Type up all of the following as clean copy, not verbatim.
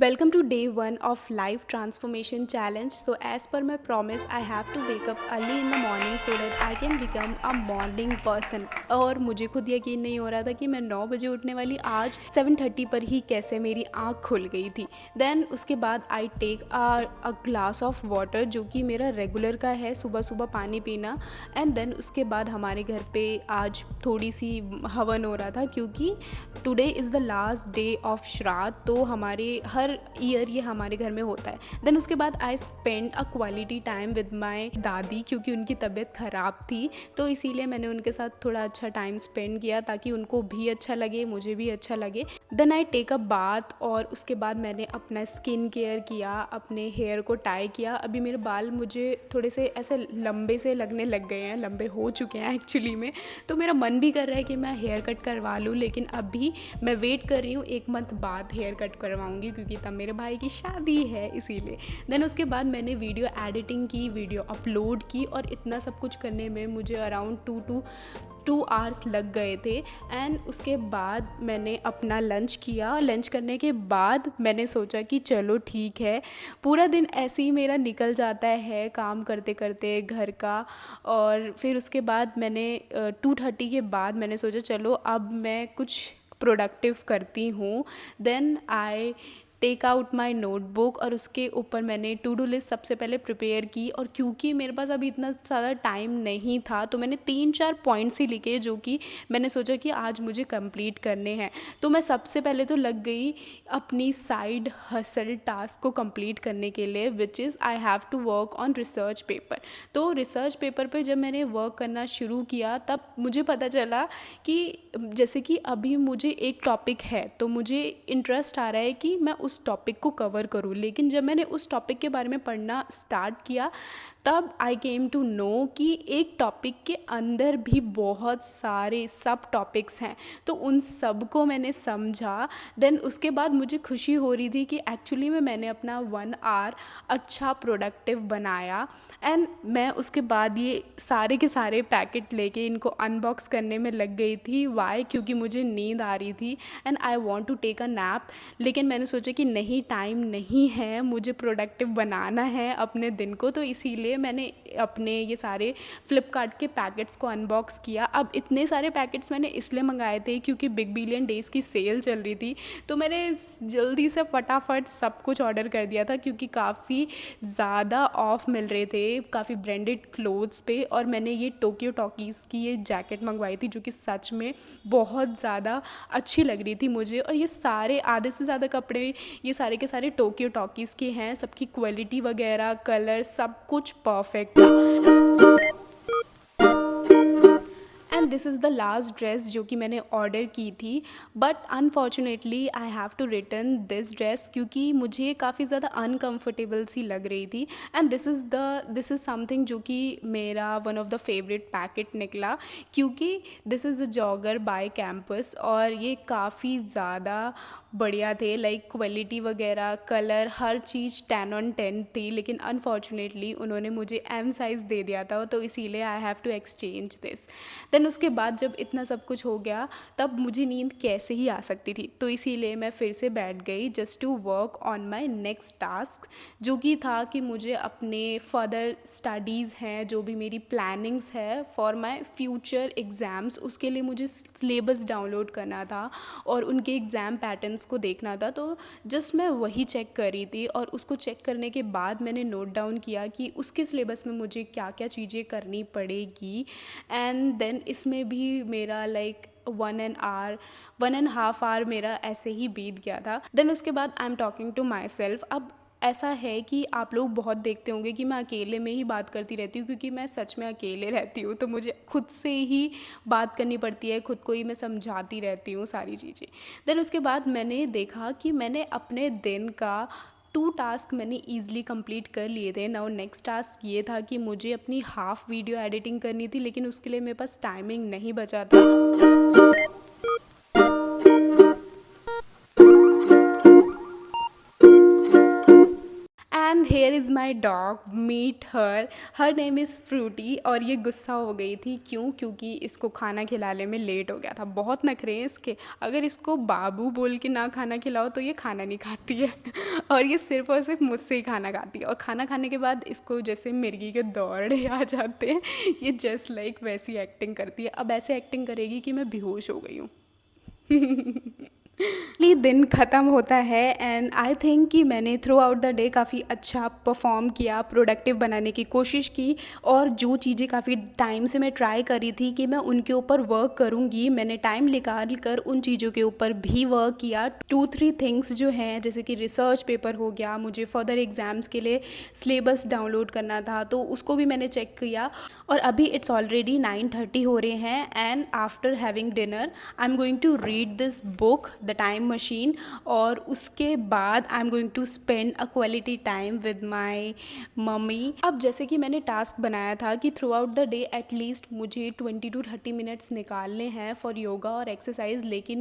Welcome to day 1 of Life Transformation Challenge. So, as per my promise, I have to wake up early in the morning so that I can become a morning person. और मुझे खुद यकीन नहीं हो रहा था कि मैं 9 बजे उठने वाली आज 7:30 पर ही कैसे मेरी आँख खुल गई थी. देन उसके बाद I take a glass of water जो कि मेरा रेगुलर का है सुबह सुबह पानी पीना. एंड देन उसके बाद हमारे घर पे आज थोड़ी सी हवन हो रहा था क्योंकि today is the last day of श्राद्ध. तो हमारे हर ईयर ये हमारे घर में होता है. देन उसके बाद I spend a quality time with माई दादी क्योंकि उनकी तबीयत ख़राब थी. तो इसीलिए मैंने उनके साथ थोड़ा अच्छा टाइम स्पेंड किया ताकि उनको भी अच्छा लगे, मुझे भी अच्छा लगे. Then I take a bath और उसके बाद मैंने अपना स्किन केयर किया, अपने हेयर को टाई किया. अभी मेरे बाल मुझे थोड़े से ऐसे लंबे से लगने लग गए हैं, लंबे हो चुके हैं एक्चुअली में. तो मेरा मन भी कर रहा है कि मैं हेयर कट करवा लूँ, लेकिन अभी मैं वेट कर रही हूँ 1 मंथ बाद हेयर कट करवाऊँगी क्योंकि तब मेरे भाई की शादी है इसीलिए. देन उसके बाद मैंने वीडियो एडिटिंग की, वीडियो अपलोड की और इतना सब कुछ करने में मुझे अराउंड 2 आवर्स लग गए थे. एंड उसके बाद मैंने अपना लंच किया. लंच करने के बाद मैंने सोचा कि चलो ठीक है, पूरा दिन ऐसे ही मेरा निकल जाता है काम करते करते घर का. और फिर उसके बाद मैंने 2:30 के बाद मैंने सोचा चलो अब मैं कुछ प्रोडक्टिव करती हूँ. Then I take out my notebook और उसके ऊपर मैंने टू डू लिस्ट सबसे पहले प्रिपेयर की. और क्योंकि मेरे पास अभी इतना ज़्यादा टाइम नहीं था तो मैंने 3-4 पॉइंट्स ही लिखे जो कि मैंने सोचा कि आज मुझे कंप्लीट करने हैं. तो मैं सबसे पहले तो लग गई अपनी साइड हसल टास्क को कंप्लीट करने के लिए, which is I have to work on research paper. तो रिसर्च पेपर पे जब मैंने वर्क करना शुरू किया तब मुझे पता चला कि जैसे कि अभी मुझे एक टॉपिक है तो मुझे इंटरेस्ट आ रहा है कि मैं उस टॉपिक को कवर करूँ. लेकिन जब मैंने उस टॉपिक के बारे में पढ़ना स्टार्ट किया तब आई केम टू नो कि एक टॉपिक के अंदर भी बहुत सारे सब टॉपिक्स हैं. तो उन सब को मैंने समझा. देन उसके बाद मुझे खुशी हो रही थी कि एक्चुअली में मैंने अपना 1 आवर अच्छा प्रोडक्टिव बनाया. एंड मैं उसके बाद ये सारे के सारे पैकेट लेके इनको अनबॉक्स करने में लग गई थी. वाई? क्योंकि मुझे नींद आ रही थी and I want to take a nap. लेकिन मैंने सोचा कि नहीं, टाइम नहीं है, मुझे प्रोडक्टिव बनाना है अपने दिन को. तो इसीलिए मैंने अपने ये सारे फ्लिपकार्ट के पैकेट्स को अनबॉक्स किया. अब इतने सारे पैकेट्स मैंने इसलिए मंगाए थे क्योंकि बिग बिलियन डेज़ की सेल चल रही थी. तो मैंने जल्दी से फटाफट सब कुछ ऑर्डर कर दिया था क्योंकि काफ़ी ज़्यादा ऑफ मिल रहे थे काफ़ी ब्रांडेड क्लोथ्स पे. और मैंने ये टोक्यो टॉकीज़ की ये जैकेट मंगवाई थी जो कि सच में बहुत ज़्यादा अच्छी लग रही थी मुझे. और ये सारे आधे से ज़्यादा कपड़े ये सारे के सारे टोक्यो टॉकीज़ के हैं. सबकी क्वालिटी वगैरह, कलर, सब कुछ परफेक्ट था. And this is the last dress जो कि मैंने ऑर्डर की थी. But unfortunately I have to return this dress क्योंकि मुझे काफ़ी ज़्यादा अनकम्फर्टेबल सी लग रही थी. एंड दिस इज़ समथिंग जो कि मेरा one of the favourite packet निकला क्योंकि this is a jogger by campus और ये काफ़ी ज़्यादा बढ़िया थे. लाइक क्वालिटी वगैरह, कलर, हर चीज़ 10 on 10 थी. लेकिन अनफॉर्चुनेटली उन्होंने मुझे एम साइज़ दे दिया था तो इसीलिए I have to exchange this. Then उसके बाद जब इतना सब कुछ हो गया तब मुझे नींद कैसे ही आ सकती थी. तो इसीलिए मैं फिर से बैठ गई just to work on my next task जो कि था कि मुझे अपने फर्दर स्टडीज़ हैं, जो भी मेरी प्लानिंग्स है फॉर माई फ्यूचर एग्ज़ाम्स, उसके लिए मुझे सिलेबस डाउनलोड करना था और उनके एग्ज़ाम पैटर्न्स को देखना था. तो जस्ट मैं वही चेक कर रही थी और उसको चेक करने के बाद मैंने नोट डाउन किया कि उसके सिलेबस में मुझे क्या क्या चीज़ें करनी पड़ेगी. एंड देन इसमें भी मेरा लाइक 1.5 आवर मेरा ऐसे ही बीत गया था. देन उसके बाद I am talking to myself. अब ऐसा है कि आप लोग बहुत देखते होंगे कि मैं अकेले में ही बात करती रहती हूँ क्योंकि मैं सच में अकेले रहती हूँ. तो मुझे खुद से ही बात करनी पड़ती है, खुद को ही मैं समझाती रहती हूँ सारी चीज़ें. देन उसके बाद मैंने देखा कि मैंने अपने दिन का 2 टास्क मैंने ईज़िली कंप्लीट कर लिए थे. नाउ नेक्स्ट टास्क ये था कि मुझे अपनी हाफ़ वीडियो एडिटिंग करनी थी लेकिन उसके लिए मेरे पास टाइमिंग नहीं बचा था. And here is my dog, meet her name is Fruity. और ये गुस्सा हो गई थी, क्यों? क्योंकि इसको खाना खिलाने में लेट हो गया था। बहुत नखरे हैं इसके, अगर इसको बाबू बोल के ना खाना खिलाओ तो ये खाना नहीं खाती है और ये सिर्फ़ और सिर्फ मुझसे ही खाना खाती है। और खाना खाने के बाद इसको जैसे मिर्गी के दौड़े आ जाते हैं, ये जस्ट लाइक वैसी एक्टिंग करती है। अब ऐसे एक्टिंग करेगी कि मैं बेहोश हो गई हूँ। ये दिन ख़त्म होता है एंड आई थिंक कि मैंने थ्रू आउट द डे काफ़ी अच्छा परफॉर्म किया, प्रोडक्टिव बनाने की कोशिश की। और जो चीज़ें काफ़ी टाइम से मैं ट्राई करी थी कि मैं उनके ऊपर वर्क करूँगी, मैंने टाइम निकाल कर उन चीज़ों के ऊपर भी वर्क किया। 2-3 थिंग्स जो हैं, जैसे कि रिसर्च पेपर हो गया, मुझे फर्दर एग्ज़ाम्स के लिए सिलेबस डाउनलोड करना था तो उसको भी मैंने चेक किया। और अभी इट्स ऑलरेडी 9:30 हो रहे हैं and after having dinner I am going to read this book the Time Machine. और उसके बाद I am going to spend a quality time with my mummy. अब जैसे कि मैंने टास्क बनाया था कि throughout the day at least मुझे 20 to 30 मिनट्स निकालने हैं फॉर योगा और एक्सरसाइज, लेकिन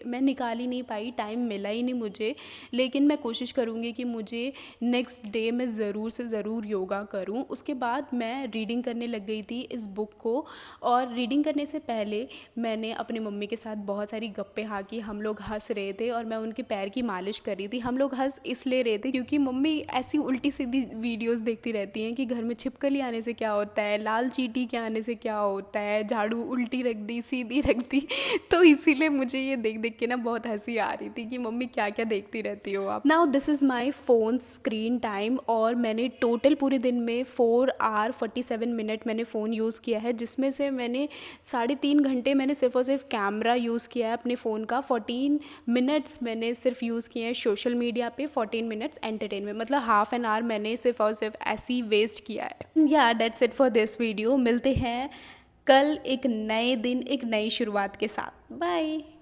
मैं निकाल ही नहीं पाई, टाइम मिला ही नहीं मुझे। लेकिन मैं कोशिश करूँगी कि मुझे नेक्स्ट डे मैं ज़रूर से ज़रूर योगा करूँ। उसके बाद मैं रीडिंग करने लग गई थी इस बुक को। और रीडिंग करने से पहले मैंने अपनी मम्मी के साथ बहुत सारी गप्पे हाँकी, हम लोग हंस रहे थे और मैं उनके पैर की मालिश कर रही थी। हम लोग हंस इसलिए रहे थे क्योंकि मम्मी ऐसी उल्टी सीधी वीडियोस देखती रहती हैं कि घर में छिपकली आने से क्या होता है, लाल चींटी के आने से क्या होता है, झाड़ू उल्टी रख दी, सीधी रख दी। तो इसीलिए मुझे ये देख देख के ना बहुत हंसी आ रही थी कि मम्मी क्या क्या देखती रहती हो आप। Now this is my phone screen time और मैंने टोटल पूरे दिन में 4 hour 47 minute मैंने फ़ोन यूज़ किया है, जिसमें से मैंने 3.5 घंटे मैंने सिर्फ और सिर्फ कैमरा यूज़ किया है अपने फ़ोन का। 14 मिनट्स मैंने सिर्फ यूज़ किए हैं सोशल मीडिया पे, 14 मिनट्स एंटरटेनमेंट, मतलब हाफ एन आवर मैंने सिर्फ और सिर्फ ऐसे ही वेस्ट किया है। या that's it for this video. मिलते हैं कल एक नए दिन, एक नई शुरुआत के साथ। बाय।